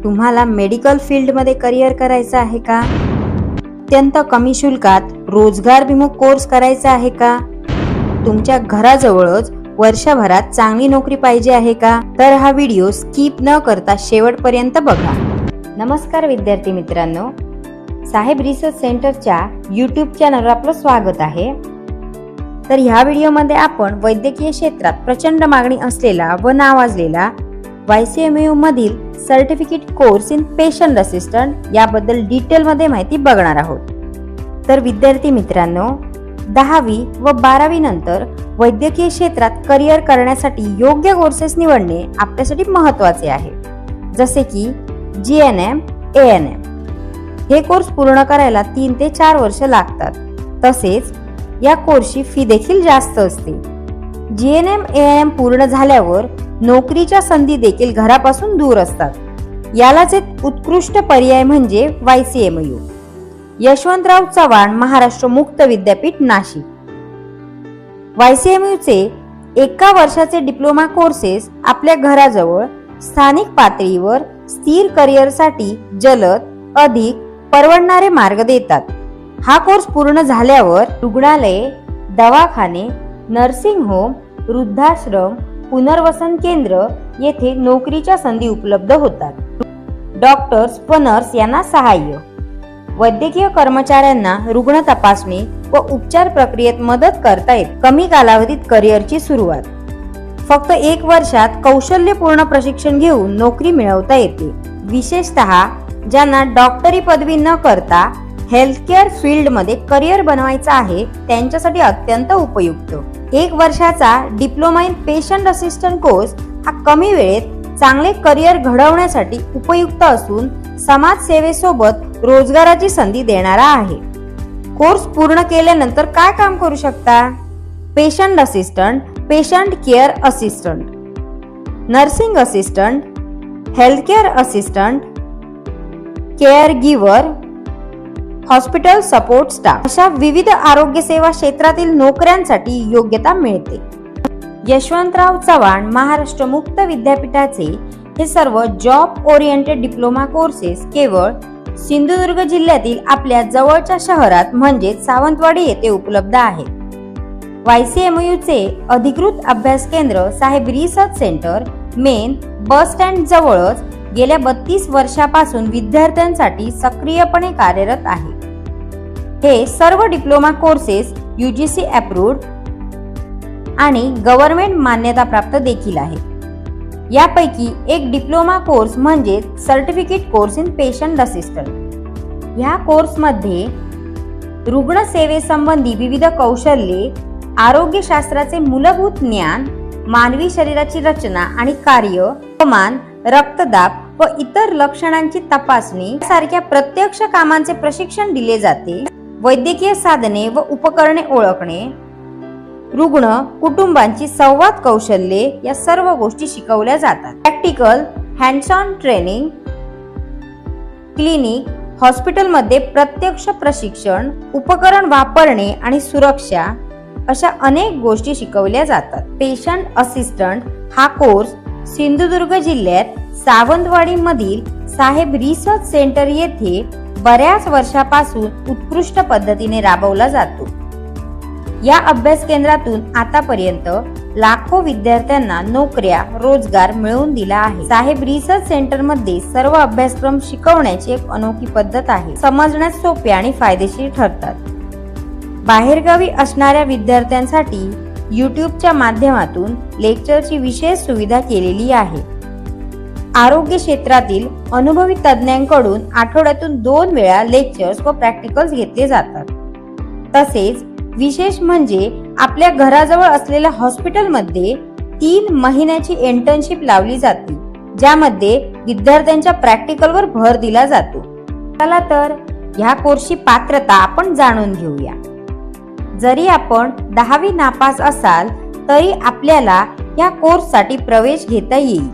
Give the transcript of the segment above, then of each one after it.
तुम्हाला मेडिकल फील्डमध्ये करिअर करायचं आहे का? अत्यंत कमी शुल्कात रोजगारभिमुख कोर्स करायचा आहे का? तुमच्या घराजवळच वर्षभरात चांगली नोकरी पाहिजे आहे का? तर हा व्हिडिओ स्किप न करता शेवटपर्यंत बघा. नमस्कार विद्यार्थी मित्रांनो, साहेब रिसर्च सेंटरच्या यूट्यूब चॅनलवर आपलं स्वागत आहे. तर ह्या व्हिडिओमध्ये आपण वैद्यकीय क्षेत्रात प्रचंड मागणी असलेला व नावाजलेला YCMU मधील certificate course in patient assistant याबद्दल डिटेलमध्ये माहिती बघणार आहोत. तर विद्यार्थी मित्रांनो, 10वी व 12वी नंतर वैद्यकीय क्षेत्रात करिअर करण्यासाठी योग्य कोर्सेस निवडणे आपल्यासाठी महत्त्वाचे आहे. जसे की GNM, ANM हे कोर्स पूर्ण करायला 3 ते 4 वर्ष लागतात. तसेच या कोर्सची फी देखील जास्त असते. GNM, ANM पूर्ण झाल्यावर नोकरीच्या संधी देखील घरापासून दूर असतात. यालाच एक उत्कृष्ट पर्याय म्हणजे YCMU, यशवंतराव चव्हाण महाराष्ट्र मुक्त विद्यापीठ नाशिक. YCMU चे एका वर्षाचे डिप्लोमा कोर्सेस आपल्या घराजवळ स्थानिक पातळीवर स्थिर करिअरसाठी जलद, अधिक परवडणारे मार्ग देतात. हा कोर्स पूर्ण झाल्यावर रुग्णालये, दवाखाने, नर्सिंग होम, वृद्धाश्रम, पुनर्वसन केंद्र येथे नोकरीच्या संधी उपलब्ध होतात. डॉक्टर्स व नर्स यांना सहाय्य, वैद्यकीय कर्मचाऱ्यांना रुग्ण तपासणी व उपचार प्रक्रियेत मदत करता येते. कमी कालावधीत करिअरची सुरुवात, फक्त 1 वर्षात कौशल्यपूर्ण प्रशिक्षण घेऊन नोकरी मिळवता येते. विशेषतः ज्यांना डॉक्टरी पदवी न करता हेल्थकेअर फील्ड मध्ये करिअर बनवायचा आहे त्यांच्यासाठी अत्यंत उपयुक्त. 1 वर्षाचा diploma in patient assistant course हा कमी वेळेत चांगले करिअर घडवण्यासाठी उपयुक्त असून समाजसेवेसोबत रोजगाराची संधी देणारा आहे. कोर्स पूर्ण केल्यानंतर काय काम करू शकता? Patient assistant, patient care assistant, nursing assistant, healthcare assistant, care giver, hospital support staff अशा विविध आरोग्य सेवा क्षेत्रातील नोकऱ्यांसाठी योग्यता मिळते. यशवंतराव चव्हाण महाराष्ट्र मुक्त विद्यापीठाचे हे सर्व जॉब ओरिएंटेड डिप्लोमा कोर्सेस केवळ सिंधुदुर्ग जिल्ह्यातील आपल्या जवळच्या शहरात म्हणजे सावंतवाडी येथे उपलब्ध आहेत. YCMU चे अधिकृत अभ्यास केंद्र साहेब research centre main bus stand जवळच गेल्या 32 वर्षापासून विद्यार्थ्यांसाठी सक्रियपणे कार्यरत आहे. हे सर्व डिप्लोमा कोर्सेस UGC अप्रूव्ड आणि गव्हर्नमेंट मान्यता प्राप्त देखील आहे. यापैकी एक डिप्लोमा कोर्स म्हणजे certificate course in patient assistant. या कोर्समध्ये रुग्णसेवेसंबंधी विविध कौशल्ये, आरोग्यशास्त्राचे मूलभूत ज्ञान, मानवी शरीराची रचना आणि कार्य, तापमान, रक्तदाब व इतर लक्षणांची तपासणी सारख्या प्रत्यक्ष कामांचे प्रशिक्षण दिले जाते. वैद्यकीय साधने व उपकरणे ओळखणे, रुग्ण कुटुंबांची संवाद कौशल्ये या सर्व गोष्टी शिकवल्या जातात. Practical, hands on training, clinic, हॉस्पिटलमध्ये प्रत्यक्ष प्रशिक्षण, उपकरण वापरणे आणि सुरक्षा अशा अनेक गोष्टी शिकवल्या जातात. पेशंट असिस्टंट हा कोर्स सिंधुदुर्ग जिल्ह्यात सावंतवाडी मधील साहेब रिसर्च सेंटर येथे बऱ्याच वर्षापासून उत्कृष्ट पद्धतीने राबवला जातो. या अभ्यास केंद्रातून आतापर्यंत लाखो विद्यार्थ्यांना नोकऱ्या, रोजगार मिळवून दिला आहे. साहेब रिसर्च सेंटर मध्ये सर्व अभ्यासक्रम शिकवण्याची एक अनोखी पद्धत आहे. समजण्यास सोपे आणि फायदेशीर ठरतात. बाहेरगावी असणाऱ्या विद्यार्थ्यांसाठी युट्यूबच्या माध्यमातून लेक्चरची विशेष सुविधा केलेली आहे. आरोग्य क्षेत्रातील अनुभवी तज्ञांकडून आठवड्यातून 2 वेळा लेक्चर्स व प्रॅक्टिकल्स घेतले जातात. तसेच विशेष म्हणजे आपल्या घराजवळ असलेल्या हॉस्पिटलमध्ये 3 महिन्याची इंटर्नशिप लावली जाते, ज्यामध्ये विद्यार्थ्यांच्या प्रॅक्टिकलवर भर दिला जातो. चला तर ह्या कोर्सची पात्रता आपण जाणून घेऊया. जरी आपण 10वी नापास असाल तरी आपल्याला या कोर्ससाठी प्रवेश घेता येईल.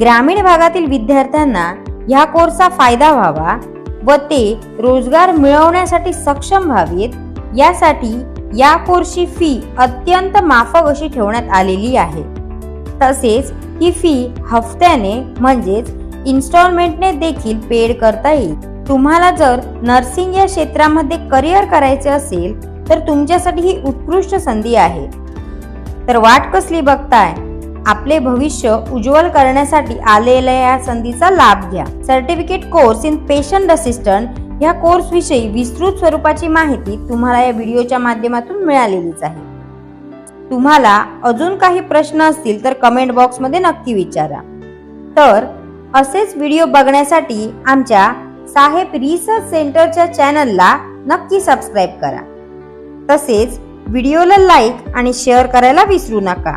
ग्रामीण भागातील विद्यार्थ्यांना या कोर्सचा फायदा व्हावा व ते रोजगार मिळवण्यासाठी सक्षम व्हावेत यासाठी या कोर्सची फी अत्यंत माफक अशी ठेवण्यात आलेली आहे. तसेच ही फी हफ्त्याने म्हणजेच इन्स्टॉलमेंटने देखील पेड करता येईल. तुम्हाला जर नर्सिंग या क्षेत्रामध्ये करिअर करायचे असेल तर तुमच्यासाठी ही उत्कृष्ट संधी आहे. तर वाट कसली बघताय? आपले भविष्य उज्ज्वल करण्यासाठी आलेल्या या संधीचा लाभ घ्या. Certificate course in patient assistant या कोर्स विषयी विस्तृत स्वरूपाची माहिती तुम्हाला या व्हिडिओच्या माध्यमातून मिळालेलीच आहे. तुम्हाला अजून काही प्रश्न असतील तर कमेंट बॉक्स मध्ये नक्की विचारा. तर असेच व्हिडिओ बघण्यासाठी आमच्या साहेब रिसर्च सेंटरच्या चॅनलला नक्की सबस्क्राईब करा. तसेच व्हिडिओला लाईक आणि शेअर करायला विसरू नका.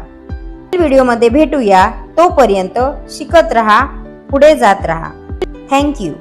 व्हिडिओमध्ये भेटूया. तोपर्यंत शिकत रहा, पुढे जात रहा. Thank you.